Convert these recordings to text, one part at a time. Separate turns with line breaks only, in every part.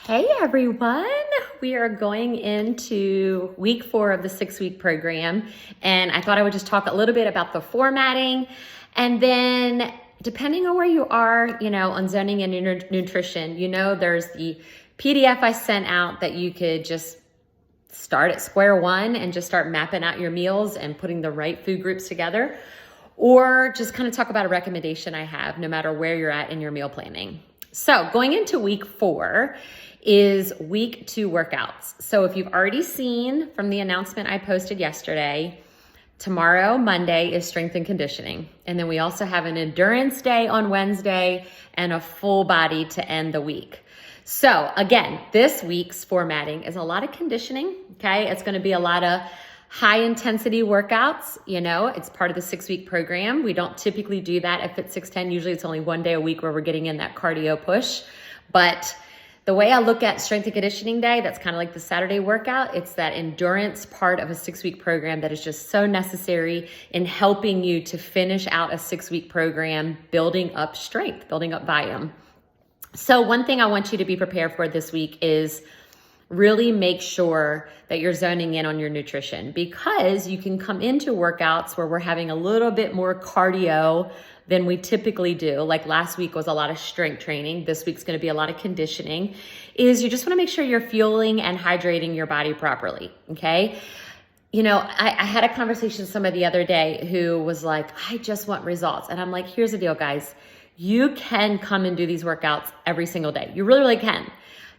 Hey everyone, we are going into week 4 of the 6-week program, and I thought I would just talk a little bit about the formatting, and then depending on where you are, on zoning and nutrition, there's the PDF I sent out that you could just start at square one and just start mapping out your meals and putting the right food groups together, or just kind of talk about a recommendation I have no matter where you're at in your meal planning. So going into week 4 is week 2 workouts. So if you've already seen from the announcement I posted yesterday, tomorrow, Monday, is strength and conditioning. And then we also have an endurance day on Wednesday and a full body to end the week. So again, this week's formatting is a lot of conditioning, okay? It's gonna be a lot of high intensity workouts. It's part of the 6-week program. We don't typically do that at Fit 610. Usually it's only one day a week where we're getting in that cardio push. But the way I look at strength and conditioning day, that's kind of like the Saturday workout. It's that endurance part of a 6-week program that is just so necessary in helping you to finish out a 6-week program, building up strength, building up volume. So one thing I want you to be prepared for this week is really make sure that you're zoning in on your nutrition, because you can come into workouts where we're having a little bit more cardio than we typically do. Like last week was a lot of strength training. This week's going to be a lot of conditioning. You just want to make sure you're fueling and hydrating your body properly. Okay. I had a conversation with somebody the other day who was like, I just want results. And I'm like, here's the deal, guys. You can come and do these workouts every single day. You really, really can,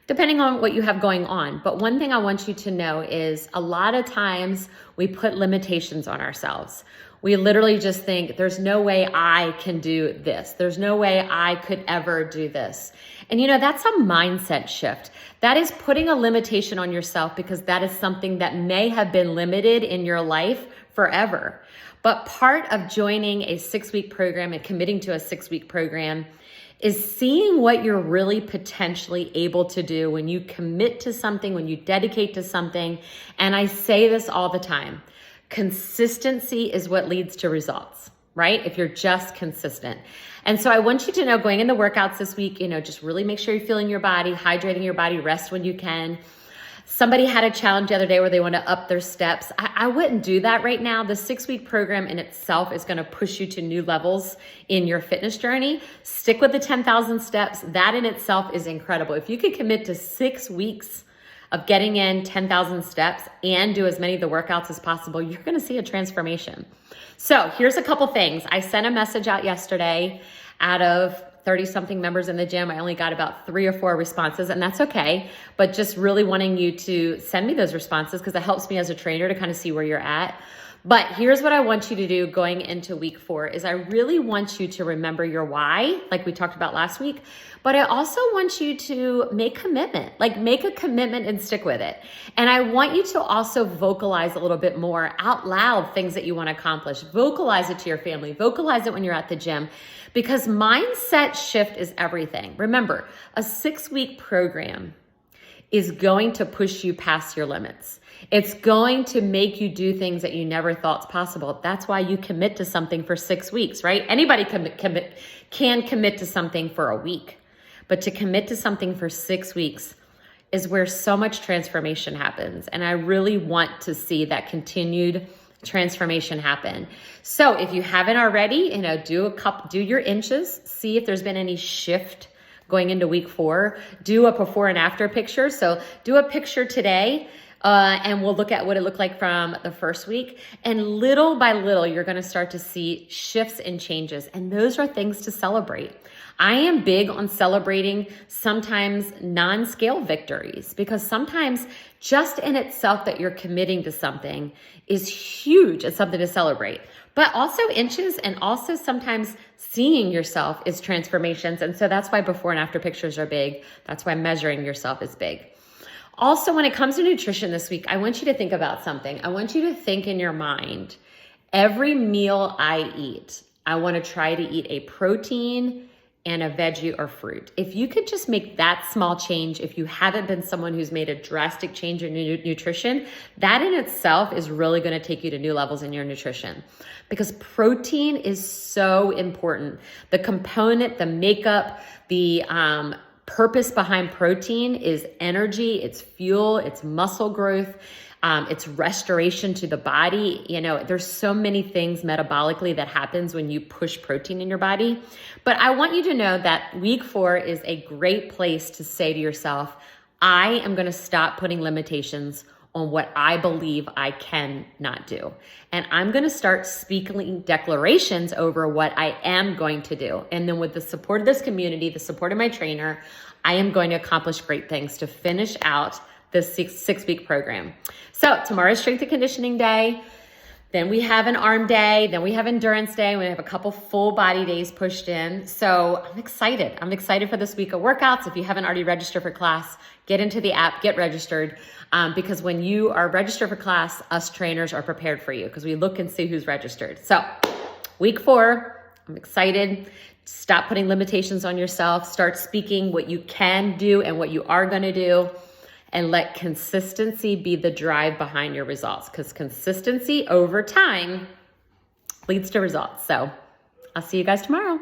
depending on what you have going on. But one thing I want you to know is a lot of times we put limitations on ourselves. We literally just think there's no way I can do this. There's no way I could ever do this. And that's a mindset shift. That is putting a limitation on yourself because that is something that may have been limited in your life forever. But part of joining a 6-week program and committing to a 6-week program is seeing what you're really potentially able to do when you commit to something, when you dedicate to something. And I say this all the time. Consistency is what leads to results, right? If you're just consistent. And so I want you to know, going into workouts this week, just really make sure you're feeling your body, hydrating your body, rest when you can. Somebody had a challenge the other day where they want to up their steps. I wouldn't do that right now. The 6-week program in itself is going to push you to new levels in your fitness journey. Stick with the 10,000 steps. That in itself is incredible. If you could commit to 6 weeks of getting in 10,000 steps and do as many of the workouts as possible, you're going to see a transformation. So here's a couple things. I sent a message out yesterday. Out of 30 something members in the gym, I only got about 3 or 4 responses, and that's okay. But just really wanting you to send me those responses because it helps me as a trainer to kind of see where you're at. But here's what I want you to do going into week 4 is I really want you to remember your why, like we talked about last week. But I also want you to make commitment, make a commitment and stick with it. And I want you to also vocalize a little bit more out loud things that you want to accomplish. Vocalize it to your family. Vocalize it when you're at the gym, because mindset shift is everything. Remember, a 6-week program is going to push you past your limits. It's going to make you do things that you never thought possible. That's why you commit to something for 6 weeks, right? Anybody can commit to something for a week, but to commit to something for 6 weeks is where so much transformation happens. And I really want to see that continued transformation happen. So if you haven't already, do your inches, see if there's been any shift going into week 4. Do a before and after picture. So do a picture today. And we'll look at what it looked like from the first week. And little by little, you're going to start to see shifts and changes. And those are things to celebrate. I am big on celebrating sometimes non-scale victories, because sometimes just in itself that you're committing to something is huge. It's something to celebrate. But also inches, and also sometimes seeing yourself is transformations. And so that's why before and after pictures are big. That's why measuring yourself is big. Also, when it comes to nutrition this week, I want you to think about something. I want you to think in your mind, every meal I eat, I want to try to eat a protein and a veggie or fruit. If you could just make that small change, if you haven't been someone who's made a drastic change in nutrition, that in itself is really going to take you to new levels in your nutrition, because protein is so important. The component, the makeup, the purpose behind protein is energy, it's fuel, it's muscle growth, it's restoration to the body. You know, there's so many things metabolically that happens when you push protein in your body. But I want you to know that week 4 is a great place to say to yourself, I am going to stop putting limitations on what I believe I cannot do. And I'm going to start speaking declarations over what I am going to do. And then with the support of this community, the support of my trainer, I am going to accomplish great things to finish out this six-week program. So tomorrow's strength and conditioning day. Then we have an arm day. Then we have endurance day. We have a couple full body days pushed in. So I'm excited. I'm excited for this week of workouts. If you haven't already registered for class, get into the app, get registered. Because when you are registered for class, us trainers are prepared for you because we look and see who's registered. So week 4, I'm excited. Stop putting limitations on yourself. Start speaking what you can do and what you are going to do. And let consistency be the drive behind your results, because consistency over time leads to results. So I'll see you guys tomorrow.